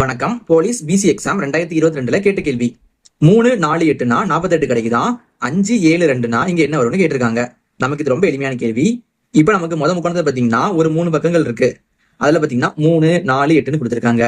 வணக்கம். Police PC exam 2022ல கேட்ட கேள்வி. 3 4 8னா 48 கிடைக்குதான். 5 7 2னா இங்க என்ன வரும்னு கேட்டிருக்காங்க. நமக்கு இது ரொம்ப எளிமையான கேள்வி. இப்ப நமக்கு முக்கோணத்துல பாத்தீங்கன்னா ஒரு 3 பக்கங்கள் இருக்கு. அதுல பாத்தீங்கன்னா 3 4 8ன்னு கொடுத்திருக்காங்க.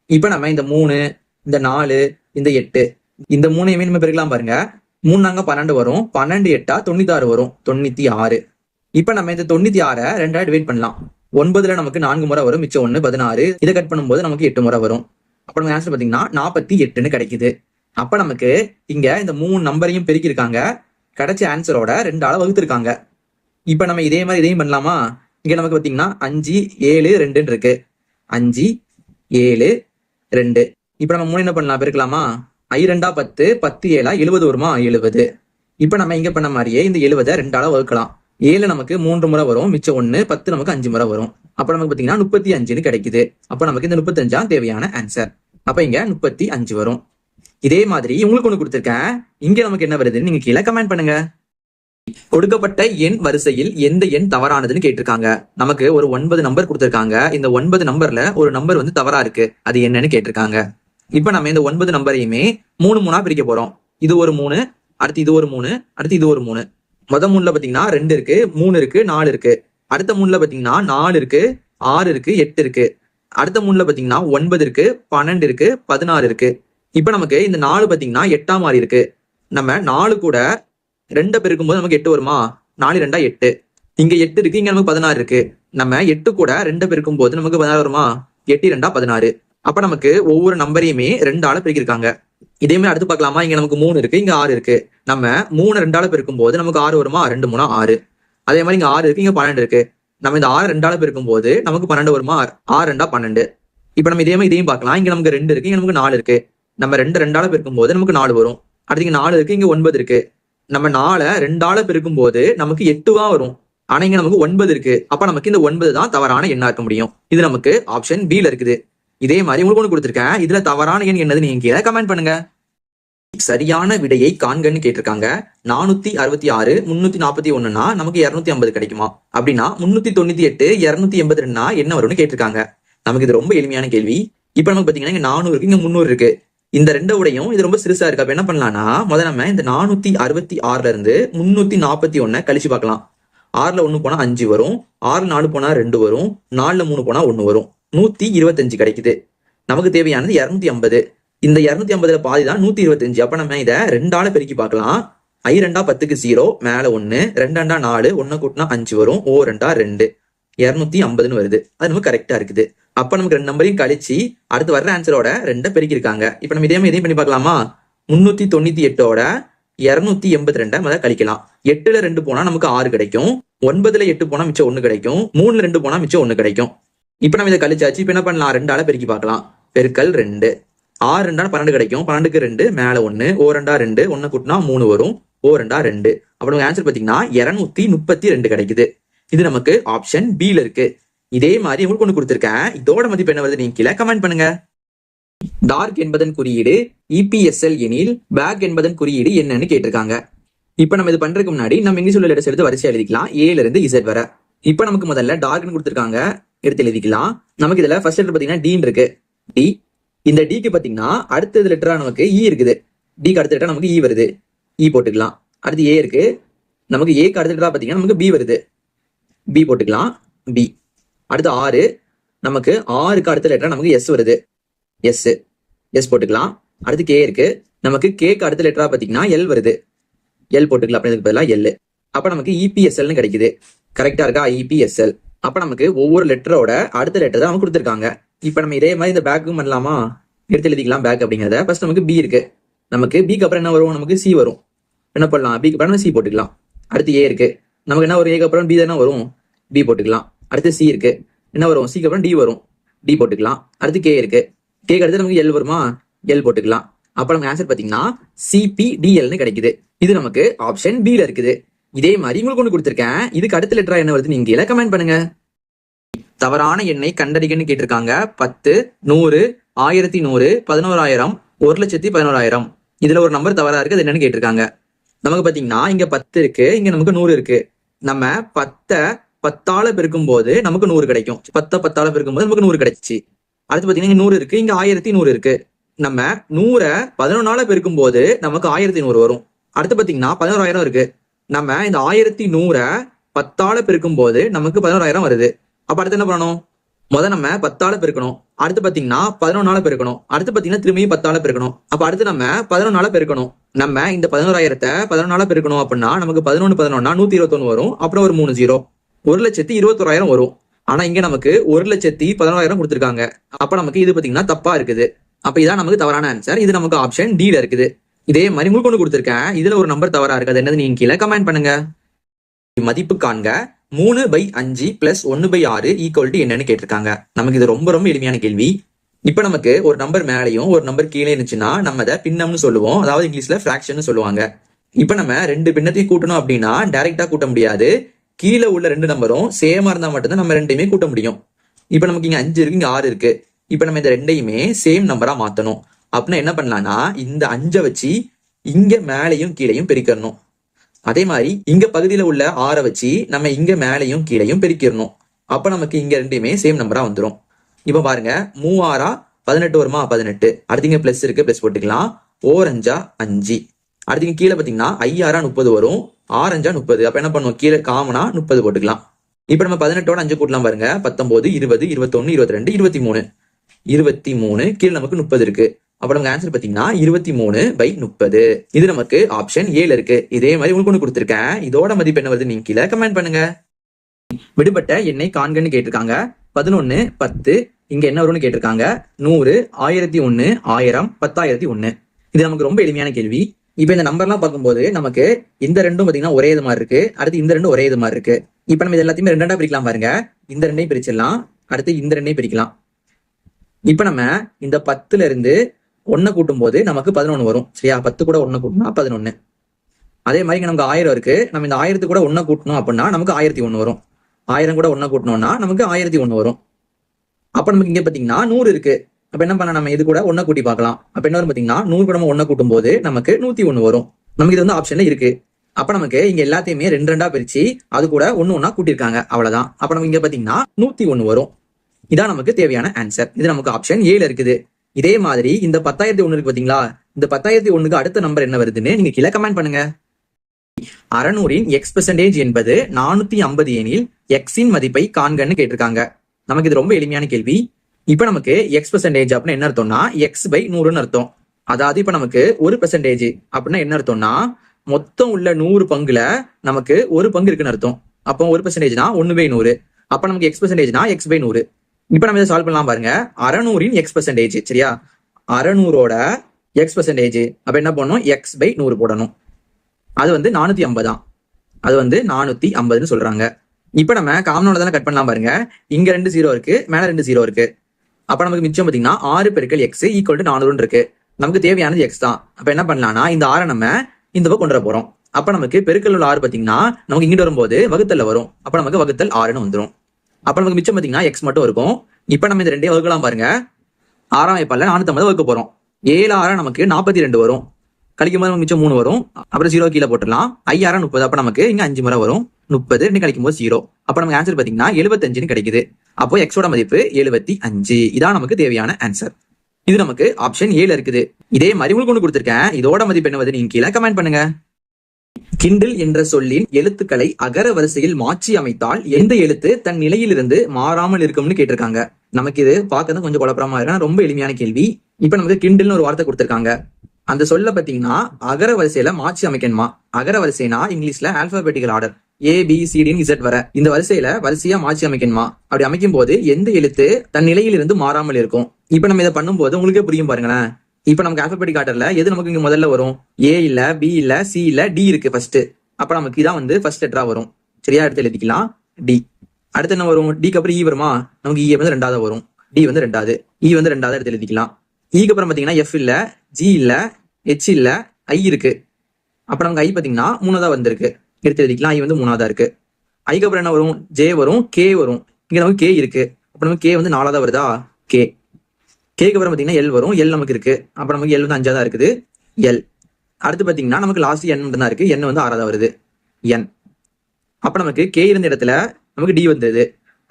இப்ப நம்ம இந்த 3 இந்த 4 இந்த 8 இந்த 3ஐயுமே நம்ம பெருக்கலாம் பாருங்க. 3 நாங்க 12 வரும். 12 8 96 வரும். 96. இப்ப நம்ம இந்த 96 2ஆ டிவைட் பண்ணலாம். 9ல நமக்கு 4 முறை வரும், மிச்சம் 1 16. இதை கட் பண்ணும்போது நமக்கு 8 முறை வரும். அப்ப நம்ம ஆன்சர் பாத்தீங்கன்னா 48ன்னு கிடைக்குது. அப்ப நமக்கு இங்க இந்த 3 நம்பரையும் பெருக்கிருக்காங்க, கிடைச்ச ஆன்சரோட 2ஆல வகுத்திருக்காங்க. இப்ப நம்ம இதே மாதிரி இதையும் பண்ணலாமா? இங்க நமக்கு பாத்தீங்கன்னா 5 7 2ன்னு இருக்கு. 5 7 2. இப்ப நம்ம 3 என்ன பண்ணலாம், பெருக்கலாமா? 2 10 10 7 70 வருமா? 70. இப்ப நம்ம இங்க பண்ண மாதிரியே இந்த 70 2ஆல வகுக்கலாம். 7 நமக்கு 3 முறை வரும், மிச்சம் 1 10 நமக்கு 5 முறை வரும். அப்ப நமக்கு பாத்தீங்கன்னா 35ன்னு கிடைக்குது. அப்ப நமக்கு இந்த 35 தேவையான ஆன்சர். அப்ப இங்க 35 வரும். இதே மாதிரி உங்களுக்கு ஒண்ணு கொடுத்திருக்கேன். இங்க நமக்கு என்ன வருதுன்னு நீங்க கீழே கமெண்ட் பண்ணுங்க. கொடுக்கப்பட்ட எண் வரிசையில் எந்த எண் தவறானதுன்னு கேட்டிருக்காங்க. நமக்கு ஒரு 9 நம்பர் கொடுத்திருக்காங்க. இந்த 9 நம்பர்ல ஒரு நம்பர் வந்து தவறா இருக்கு. அது என்னன்னு கேட்டிருக்காங்க. இப்ப நம்ம இந்த 9 நம்பரையுமே 3 3ஆ பிரிக்க போறோம். இது ஒரு 3, அடுத்து இது ஒரு 3, அடுத்து இது ஒரு 3. முத 3ல பாத்தீங்கன்னா 2 இருக்கு, 3 இருக்கு, 4 இருக்கு. அடுத்த 3ல பாத்தீங்கன்னா 4 இருக்கு, 6 இருக்கு, 8 இருக்கு. அடுத்த 3ல பாத்தீங்கன்னா 9 இருக்கு, 12 இருக்கு, 16 இருக்கு. இப்ப நமக்கு இந்த 4 பாத்தீங்கன்னா 8ஆ மாறி இருக்கு. நம்ம 4 கூட 2 பெருக்கும் போது நமக்கு 8 வருமா? 4 2 8. இங்க 8 இருக்கு, இங்க நமக்கு 16 இருக்கு. நம்ம 8 கூட 2 பெருக்கும் போது நமக்கு 16 வருமா? 8 2 16. அப்ப நமக்கு ஒவ்வொரு நம்பரையுமே 2ஆல பெருக்கிருக்காங்க. இதே மாதிரி அடுத்து பார்க்கலாமா? இங்க நமக்கு 3 இருக்கு, இங்க 6 இருக்கு. நம்ம 3 2ஆல பெருக்கும் போது நமக்கு 6 வருமா? 2 3 6. அதே மாதிரி இங்க 6 இருக்கு, இங்க 12 இருக்கு. நம்ம இந்த 6 2ஆல பெருக்கும் போது நமக்கு 12 வருமா? 6 2 12. இப்ப நம்ம இதே மாதிரி இதையும் பார்க்கலாம். இங்க நமக்கு 2 இருக்கு, இங்க நமக்கு 4 இருக்கு. நம்ம 2 2ஆல பெருக்கும் போது நமக்கு 4 வரும். அடுத்து இங்க 4 இருக்கு, இங்க 9 இருக்கு. நம்ம 4 2ஆல பெருக்கும் போது நமக்கு 8வா வரும். ஆனா இங்க நமக்கு 9 இருக்கு. அப்ப நமக்கு இந்த 9 தான் தவறான எண்ணா இருக்க முடியும். இது நமக்கு ஆப்ஷன் B ல இருக்குது. இதே மாதிரி உங்களுக்கு ஒண்ணு கொடுத்திருக்கேன். இதுல தவறான எண் என்னது நீங்க கீழே கமெண்ட் பண்ணுங்க. சரியான விடையை காண்கன்னு கேட்டிருக்காங்க. 466 341னா நமக்கு 250 கிடைக்குமா? அப்படின்னா 398 282னா என்ன வரும்னு கேட்டிருக்காங்க. நமக்கு இது ரொம்ப எளிமையான கேள்வி. இப்ப நமக்கு பாத்தீங்கன்னா இங்க 400 இருக்கு, இங்க 300 இருக்கு. இந்த ரெண்டோடையும் இது ரொம்ப சிறுசா இருக்கு. அப்ப என்ன பண்ணலாம்னா, முதல்ல நம்ம இந்த 466ல இருந்து 341 கழிச்சு பார்க்கலாம். 6ல 1 போனா 5 வரும், 6 4 போனா 2 வரும், 4ல 3 போனா 1 வரும். 125 கிடைக்குது. நமக்கு தேவையானது 250. இந்த 250ல பாதி தான் 125. அப்ப நம்ம இதை 2ஆல பெருக்கி பார்க்கலாம். 2 10க்கு 0, மேல 1, 2 4, 1 கூட்டினா 5 வரும், 2 2, 250ன்னு வருது. அது நமக்கு கரெக்டா இருக்குது. அப்ப நமக்கு 2 நம்பரையும் கழிச்சு அடுத்து வர்ற ஆன்சரோட 2 பெருக்கி இருக்காங்க. இப்ப நம்ம இதையும் பண்ணி பார்க்கலாமா? 398ஓட 282 முதல்ல கழிக்கலாம். 8ல 2 போனா நமக்கு 6 கிடைக்கும். 9ல 8 போனா மிச்சம் 1 கிடைக்கும். 3ல 2 போனா மிச்சம் 1 கிடைக்கும். இப்ப நம்ம இதை கழிச்சாச்சு. இப்ப என்ன பண்ணலாம்? 2ஆல பெருக்கி பார்க்கலாம். பெருக்கல் 2, 6 2 12 கிடைக்கும். 12க்கு 2, மேல 1, 2 2, 1 கூட்டினா 3 வரும், 2 2. அப்ப நமக்கு ஆன்சர் பாத்தீங்கன்னா 232 கிடைக்குது. இது நமக்கு ஆப்ஷன் B ல இருக்கு. இதே மாதிரி உங்களுக்கு ஒண்ணு கொடுத்திருக்கேன். இதோட மதிப்பு என்ன வருது நீங்க கீழே கமெண்ட் பண்ணுங்க. டார்க் என்பதன் குறியீடு EPSL எனில் பேக் என்பதன் குறியீடு என்னன்னு கேட்டிருக்காங்க. இப்ப நம்ம இது பண்றதுக்கு முன்னாடி நம்ம இங்கிலீஷ் உள்ள லெட்டர்ஸ் எடுத்து வரிசை எழுதிக்கலாம், A ல இருந்து Z வர. இப்ப நமக்கு முதல்ல டார்க்னு கொடுத்திருக்காங்க, எடுத்து எழுதிக்கலாம். நமக்கு இதுல ஃபர்ஸ்ட் லெட்டர் பாத்தீங்கன்னா D இருக்கு. D. இந்த டிக்கு பாத்தீங்கன்னா அடுத்த லெட்டரா நமக்கு E இருக்குது. டிக்கு அடுத்த லெட்டரா நமக்கு E வருது, E போட்டுக்கலாம். அடுத்து A இருக்கு. நமக்கு ஏக்கு அடுத்த லெட்டரா பாத்தீங்கன்னா நமக்கு B வருது, B போட்டுக்கலாம், B. அடுத்து 6. நமக்கு 6க்கு அடுத்த லெட்டரா நமக்கு S வருது, S போட்டுக்கலாம். அடுத்து K இருக்கு. நமக்கு Kக்கு அடுத்த லெட்டரா பாத்தீங்கன்னா L வருது, L போட்டுக்கலாம். அப்படிங்கிறதுக்கு பதிலா L. அப்ப நமக்கு EPSLன்னு கிடைக்குது. கரெக்டா இருக்கா? EPSL. அப்ப நமக்கு ஒவ்வொரு லெட்டரோட அடுத்த லெட்டர் தான் அவங்க கொடுத்துருக்காங்க. இப்ப நம்ம இதே மாதிரி இந்த பேக்கும் பண்ணலாமா? எடுத்து எழுதிக்கலாம் பேக் அப்படிங்கிறத. ஃபர்ஸ்ட் நமக்கு B இருக்கு. நமக்கு Bக்கு அப்புறம் என்ன வரும்? நமக்கு C வரும். என்ன பண்ணலாம்? Bக்கு அப்புறம் C போட்டுக்கலாம். அடுத்து A இருக்கு. நமக்கு என்ன வரும்? Aக்கு அப்புறம் B தானே வரும், B போட்டுக்கலாம். அடுத்து C இருக்கு. என்ன வரும்? Cக்கு அப்புறம் D வரும், D போட்டுக்கலாம். அடுத்து K இருக்கு. Kக்கு அடுத்து நமக்கு L வருமா? L போட்டுக்கலாம். அப்ப நமக்கு ஆன்சர் பாத்தீங்கன்னா CPDLன்னு கிடைக்குது. இது நமக்கு ஆப்ஷன் B ல இருக்குது. இதே மாதிரி உங்களுக்கு ஒண்ணு கொடுத்திருக்கேன். இதுக்கு அடுத்த லெட்டரா என்ன வருது நீங்க கீழே கமெண்ட் பண்ணுங்க. தவறான எண்ணை கண்டறிகன்னு கேட்டிருக்காங்க. 10 100 1100 11000 1,11,000. இதுல ஒரு நம்பர் தவறா இருக்கு. அது என்னன்னு கேட்டிருக்காங்க. நமக்கு பாத்தீங்கன்னா இங்க 10 இருக்கு, இங்க நமக்கு 100 இருக்கு. நம்ம 10 10ஆல பெருக்கும் போது நமக்கு 100 கிடைக்கும். 10 10ஆல பெருக்கும் போது நமக்கு 100 கிடைச்சிச்சு. அடுத்து பாத்தீங்கன்னா இங்க 100 இருக்கு, இங்க 1100 இருக்கு. நம்ம 100 11ஆல பெருக்கும் போது நமக்கு 1100 வரும். அடுத்து பாத்தீங்கன்னா 11,000 இருக்கு. நம்ம இந்த 1100 10ஆல பெருக்கும் போது நமக்கு 11,000 வருது. அப்ப அடுத்து என்ன பண்ணணும்? முதல் நம்ம 10ஆல பெருக்கணும். அடுத்து பாத்தீங்கன்னா 11ஆல பெருக்கணும். அடுத்து பாத்தீங்கன்னா திரும்பியும் 10ஆல பெருக்கணும். அப்ப அடுத்து நம்ம 11ஆல பெருக்கணும். நம்ம இந்த 11,000 11ஆல பெருக்கணும் அப்படின்னா நமக்கு 11 11 121 வரும். அப்புறம் ஒரு 3 0, 1,21,000 வரும். ஆனா இங்க நமக்கு 1,11,000 கொடுத்துருக்காங்க. அப்ப நமக்கு இது பாத்தீங்கன்னா தப்பா இருக்குது. அப்ப இதான் நமக்கு தவறான ஆன்சர். இது நமக்கு ஆப்ஷன் D ல இருக்குது. இதே மாதிரி உங்களுக்கு ஒன்று கொடுத்துருக்கேன். இதுல ஒரு நம்பர் தவறா இருக்கு. அது என்னது நீங்க கீழே கமெண்ட் பண்ணுங்க. மதிப்பு காண்க 3/5 + 1/6 = என்னன்னு கேட்டிருக்காங்க. நமக்கு இது ரொம்ப ரொம்ப எளிமையான கேள்வி. இப்ப நமக்கு ஒரு நம்பர் மேலையும் ஒரு நம்பர் கீழே இருந்துச்சுன்னா நம்ம அதை பின்னம்னு சொல்லுவோம். அதாவது இங்கிலீஷ்ல ஃபிராக்ஷன் சொல்லுவாங்க. இப்ப நம்ம 2 பின்னத்தையும் கூட்டணும் அப்படின்னா டைரக்டா கூட்ட முடியாது. கீழே உள்ள 2 நம்பரும் சேமா இருந்தா மட்டும்தான் நம்ம 2யுமே கூட்ட முடியும். இப்ப நமக்கு இங்க 5 இருக்கு, இங்க 6 இருக்கு. இப்ப நம்ம இந்த 2யுமே சேம் நம்பரா மாத்தணும். அப்படின்னா என்ன பண்ணலாம்னா இந்த 5 வச்சு இங்க மேலையும் கீழையும் பெருக்கணும். அதே மாதிரி இங்க பகுதியில உள்ள 6 வச்சு நம்ம இங்க மேலையும் கீழையும் பெருக்கிடணும். அப்ப நமக்கு இங்க 2யுமே சேம் நம்பரா வந்துடும். இப்ப பாருங்க 3 18 வருமா? 18. அடுத்து இங்க பிளஸ் இருக்கு, பிளஸ் போட்டுக்கலாம். 4 5. அடுத்து இங்க கீழே பாத்தீங்கன்னா 5 30 வரும். 6 30. அப்ப என்ன பண்ணுவோம்? கீழே காமனா 30 போட்டுக்கலாம். இப்ப நம்ம 18ஓட 5 கூட்டலாம் பாருங்க. 19 20 21 22 23. 23 கீழே நமக்கு 30 இருக்கு. அப்ப நமக்கு ஆன்சர் பாத்தீங்கன்னா 23/30. இது நமக்கு ஆப்ஷன் ஏல இருக்கு. இதே மாதிரி உங்களுக்கு ஒண்ணு கொடுத்துருக்கேன். இதோட மதிப்பு என்ன வருது நீங்க கீழே கமெண்ட் பண்ணுங்க. விடுபட்ட எண்ணை காண்கன்னு கேட்டிருக்காங்க. 11 10. இங்க என்ன வரும்னு கேட்டிருக்காங்க. 100 1001 1000 10,001. இது நமக்கு ரொம்ப எளிமையான கேள்வி. இப்ப இந்த நம்பர்லாம் பார்க்கும்போது நமக்கு இந்த 2ம் பாத்தீங்கன்னா ஒரே இது மாதிரி இருக்கு. அடுத்து இந்த 2 ஒரே இது மாதிரி இருக்கு. இப்ப நம்ம இது எல்லாத்தையுமே 2 பிரிக்கலாம் பாருங்க. இந்த 2ஐயும் பிரிச்சிடலாம். அடுத்து இந்த 2ஐயும் பிரிக்கலாம். இப்ப நம்ம இந்த 10ல இருந்து 1 கூட்டும் போது நமக்கு 11 வரும். சரியா? 10 கூட 1 கூட்டினா 11. அதே மாதிரி நமக்கு 1000 இருக்கு. நம்ம இந்த 1000 கூட 1 கூட்டணும் அப்படின்னா நமக்கு 1001 வரும். 1000 கூட 1 கூட்டணும்னா நமக்கு 1001 வரும். அப்ப நமக்கு இங்க பாத்தீங்கன்னா 100 இருக்கு. அப்ப என்ன பண்ண நம்ம இது கூட 1 கூட்டி பார்க்கலாம். அப்ப என்ன வரும் பாத்தீங்கன்னா 100 கூட 1 கூட்டும் போது நமக்கு 101 வரும். நமக்கு இது வந்து ஆப்ஷன்ல இருக்கு. அப்ப நமக்கு இங்க எல்லாத்தையுமே 2 பிரிச்சு அது கூட 1 கூட்டியிருக்காங்க. அவ்வளவுதான். அப்ப நமக்கு இங்க பாத்தீங்கன்னா 101 வரும். இதான் நமக்கு தேவையான ஆன்சர். இது நமக்கு ஆப்ஷன் ஏல இருக்குது. இதே மாதிரி இந்த 10,001 இருக்கு பாத்தீங்களா? இந்த 10,001க்கு அடுத்த நம்பர் என்ன வருதுன்னு நீங்க கீழே கமெண்ட் பண்ணுங்க. 600இன் x% என்பது 450 எனில் எக்ஸின் மதிப்பை காண்கன்னு கேட்டிருக்காங்க. நமக்கு இது ரொம்ப எளிமையான கேள்வி. இப்ப நமக்கு x% அப்படின்னா என்ன அர்த்தம்னா x/100ன்னு அர்த்தம். அதாவது இப்ப நமக்கு 1% அப்படின்னா என்ன அர்த்தம்னா மொத்தம் உள்ள 100 பங்குல நமக்கு 1 பங்கு இருக்குன்னு அர்த்தம். அப்போ 1%னா 1/100. அப்ப நமக்கு x%னா x/100. இப்ப நம்ம இதை சால்வ் பண்ணலாம் பாருங்க. 600இன் x%. சரியா? 600ஓட x%. அப்ப என்ன பண்ணணும்? x/100 போடணும். அது வந்து 450 அது வந்து 450ன்னு சொல்றாங்க. இப்ப நம்ம காமனோட தானே கட் பண்ணலாம் பாருங்க. இங்க 2 0 இருக்கு, மேல 2 0 இருக்கு. அப்ப நமக்கு மிச்சம் பாத்தீங்கன்னா 6 × x = 400 இருக்கு. நமக்கு தேவையானது x தான். அப்ப என்ன பண்ணலாம்னா இந்த 6 நம்ம இந்த பக்கம் கொண்டு வர போறோம். அப்ப நமக்கு பெருக்கல் உள்ள 6 பாத்தீங்கன்னா நமக்கு இங்கிட்டு வரும்போது வகுத்தல்ல வரும். அப்ப நமக்கு வகுத்தல் 6ன்னு வந்துடும். அப்ப நமக்கு மிச்சம் பாத்தீங்கன்னா x மட்டும் இருக்கும். இப்ப நம்ம இந்த 2ஐயும் வகுக்கலாம் பாருங்க. 6ஆம் வாய்ப்பால 450 வகுக்க போறோம். 7 6 நமக்கு 42 வரும். கழிக்கும் போது மிச்சம் 3 வரும். அப்புறம் 0 கீழே போட்டுடலாம். 5 6 30. அப்ப நமக்கு இங்க 5 முறை வரும். 30 2 கழிக்கும் போது 0. அப்ப நமக்கு ஆன்சர் பாத்தீங்கன்னா 75ன்னு கிடைக்குது. அப்போ எக்ஸோட மதிப்பு 75. இதான் நமக்கு தேவையான ஆன்சர். இது நமக்கு ஆப்ஷன் ஏல இருக்குது. இதே மாதிரி உங்களுக்கு ஒன்று கொடுத்துருக்கேன். இதோட மதிப்பு என்ன வருது நீங்க கீழே கமெண்ட் பண்ணுங்க. கிண்டில் என்ற சொல்லின் எழுத்துக்களை அகர வரிசையில் மாற்றி அமைத்தால் எந்த எழுத்து தன் நிலையிலிருந்து மாறாமல் இருக்கும்னு கேட்டிருக்காங்க. நமக்கு இது பார்க்கறது கொஞ்சம் குழப்பமா இருக்கு. ரொம்ப எளிமையான கேள்வி. இப்ப நமக்கு கிண்டில்னு ஒரு வார்த்தை கொடுத்திருக்காங்க. அந்த சொல்ல பாத்தீங்கன்னா அகர வரிசையில மாற்றி அமைக்கணுமா? அகர வரிசைனா இங்கிலீஷ்ல ஆல்பாபெட்டிக்கல் ஆர்டர் ABCD Z வர இந்த வரிசையா மாற்றி அமைக்கணுமா? அப்படி அமைக்கும் போது எந்த எழுத்து தன் நிலையிலிருந்து மாறாமல் இருக்கும்? இப்ப நம்ம இதை பண்ணும்போது உங்களுக்கே புரியும் பாருங்களேன். இப்ப நமக்கு ஆல்பாபெட்டிக் ஆர்டர்ல எது நமக்கு இங்க முதல்ல வரும்? A இல்ல, B இல்ல, C இல்ல, D இருக்கு ஃபர்ஸ்ட். அப்ப நமக்கு இதான் வந்து ஃபர்ஸ்ட் லெட்டரா வரும். சரியா? எடுத்து எழுதிக்கலாம் D. அடுத்து என்ன வரும்? Dக்கு அப்புறம் E வருமா? நமக்கு E வந்து 2வது வரும். D வந்து 2வது, E வந்து 2வது எடுத்து எழுதிக்கலாம். Eக்கு அப்புறம் பாத்தீங்கன்னா F இல்ல, G இல்ல, H இல்ல, I இருக்கு. அப்ப நமக்கு I பாத்தீங்கன்னா 3வதா வந்திருக்கு. எடுத்து எழுதிக்கலாம். I வந்து 3வதா இருக்கு. Iக்கு அப்புறம் என்ன வரும்? J வரும், K வரும். இங்க நமக்கு K இருக்கு. அப்ப நமக்கு K வந்து 4வதா வருதா? K. Kக்கு அப்புறம் பாத்தீங்கன்னா L வரும். L நமக்கு இருக்கு. அப்ப நமக்கு L வந்து 5வதா இருக்குது. L. அடுத்து பாத்தீங்கன்னா நமக்கு லாஸ்ட் N மட்டும் தான் இருக்கு. N வந்து 6வதா வருது. N. அப்ப நமக்கு K இருந்த இடத்துல நமக்கு D வந்தது.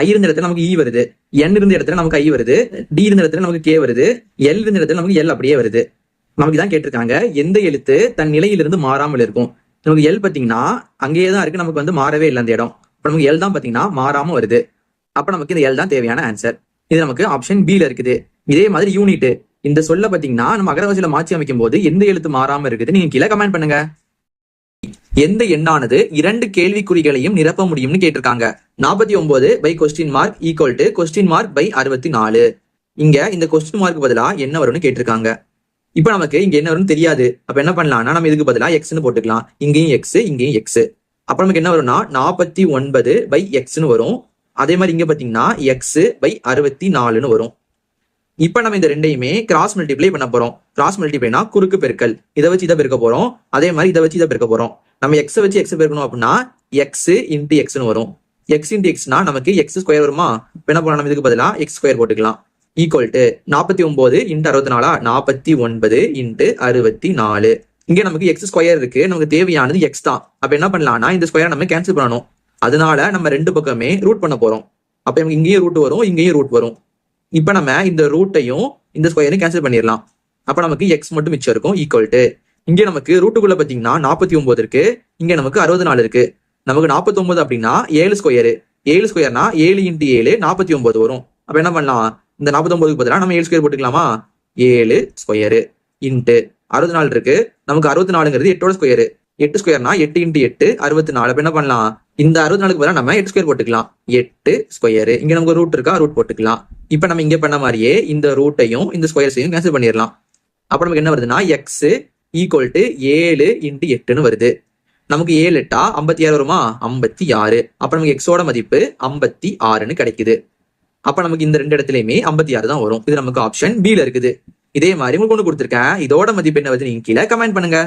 ஐ இருந்த இடத்துல நமக்கு இ வருது, என் இருந்த இடத்துல நமக்கு ஐ வருது, டி இருந்த இடத்துல நமக்கு கே வருது, எல் இருந்த இடத்துல நமக்கு எல் அப்படியே வருது. நமக்கு தான் கேட்டிருக்காங்க எந்த எழுத்து தன் நிலையிலிருந்து மாறாமல் இருக்கும். நமக்கு எல் பாத்தீங்கன்னா அங்கேயே தான் இருக்கு, நமக்கு வந்து மாறவே இல்லை அந்த இடம். இப்ப நமக்கு எல் தான் பாத்தீங்கன்னா மாறாம வருது. அப்ப நமக்கு இந்த எல் தான் தேவையான ஆன்சர். இது நமக்கு ஆப்ஷன் பி ல இருக்குது. இதே மாதிரி யூனிட் இந்த சொல்ல பாத்தீங்கன்னா நம்ம அகரவரிசையில மாற்றி அமைக்கும் போது எந்த எழுத்து மாறாம இருக்குது நீங்க கீழே கமெண்ட் பண்ணுங்க. எந்த எண்ணானது 2 கேள்விக்குறிகளையும் நிரப்ப முடியும்னு கேட்டிருக்காங்க. 49 by question mark equal to question mark by 64. இங்க இந்த கொஸ்டின் மார்க் பதிலா என்ன வரும்னு கேட்டிருக்காங்க. இப்ப நமக்கு இங்க என்ன வரும்னு தெரியாது. அப்ப என்ன பண்ணலாம்னா நம்ம இதுக்கு பதிலா எக்ஸ்னு போட்டுக்கலாம். இங்கேயும் எக்ஸ் இங்கேயும் எக்ஸ். அப்ப நமக்கு என்ன வரும்னா 49 பை எக்ஸ்னு வரும். அதே மாதிரி இங்க பாத்தீங்கன்னா எக்ஸ் பை 64ன்னு வரும். இப்ப நம்ம இந்த ரெண்டையுமே கிராஸ் மல்டிப்ளை பண்ண போறோம். கிராஸ் மல்டிப்ளைனா குறுக்கு பெருக்கல். இதை வச்சு இதை பெருக்க போறோம், அதே மாதிரி இதை வச்சு இதை பெருக்க போறோம். நம்ம எக்ஸ் வச்சு எக்ஸ் பெருக்கணும் அப்படின்னா எக்ஸ் இன்டு எக்ஸ்னு வரும். எக்ஸ் இன்டு எக்ஸ்னா நமக்கு எக்ஸ் ஸ்கொயர் வருமா? என்ன பண்ணலாம், நம்ம இதுக்கு பதிலா எக்ஸ் ஸ்கொயர் போட்டுக்கலாம். Equal to 49 into 64, 49 into 64. இங்க நமக்கு எக்ஸ் ஸ்கொயர் இருக்கு, நமக்கு தேவையானது எக்ஸ் தான். அப்ப என்ன பண்ணலாம்னா இந்த ஸ்கொயர் நம்ம கேன்சல் பண்ணணும். அதனால நம்ம ரெண்டு பக்கமே ரூட் பண்ண போறோம். அப்ப நமக்கு இங்கேயும் ரூட் வரும், இங்கேயும் ரூட் வரும். இப்ப நம்ம இந்த ரூட்டையும் இந்த ஸ்கொயரையும் கேன்சல் பண்ணிடலாம். அப்ப நமக்கு எக்ஸ் மட்டும் மிச்சம் இருக்கும். ஈக்குவல் டு இங்க நமக்கு ரூட்டுக்குள்ள பாத்தீங்கன்னா 49 இருக்கு, இங்க நமக்கு 64 இருக்கு. நமக்கு 49 அப்படின்னா 7 ஸ்கொயரு. 7 ஸ்கொயர்னா 7 இன்ட்டு 7 49 வரும். அப்ப என்ன பண்ணலாம், இந்த 49க்கு பதிலாக நம்ம 7 ஸ்கொயர் போட்டுக்கலாமா? 7 ஸ்கொயரு இன்ட்டு 64 இருக்கு, நமக்கு 64ங்கிறது 8ஓட ஸ்கொயரு. 8 ஸ்கொயர்னா 8 இன்ட்டு 8 64. அப்ப என்ன பண்ணலாம், இந்த 64க்கு பதிலாக நம்ம 8 ஸ்கொயர் போட்டுக்கலாம். 8 ஸ்கொயரு. இங்க நமக்கு ரூட் இருக்கா, ரூட் போட்டுக்கலாம். இப்ப நம்ம இங்க பண்ண மாதிரியே இந்த ரூட்டையும் இந்த ஸ்கொயர்ஸையும் கேன்சல் பண்ணிடலாம். அப்ப நமக்கு என்ன வருதுன்னா எக்ஸ் ஈக்குவல் டு 7 இன்ட்டு 8ன்னு வருது. நமக்கு 7 8 56 வருமா? 56. அப்ப நமக்கு எக்ஸோட மதிப்பு 56ன்னு கிடைக்குது. அப்ப நமக்கு இந்த ரெண்டு இடத்துலயுமே 56 தான் வரும். இது நமக்கு ஆப்ஷன் பி ல இருக்குது. இதே மாதிரி உங்களுக்கு ஒன்று கொடுத்துருக்கேன், இதோட மதிப்பு என்ன வருது நீங்க கீழே கமெண்ட் பண்ணுங்க.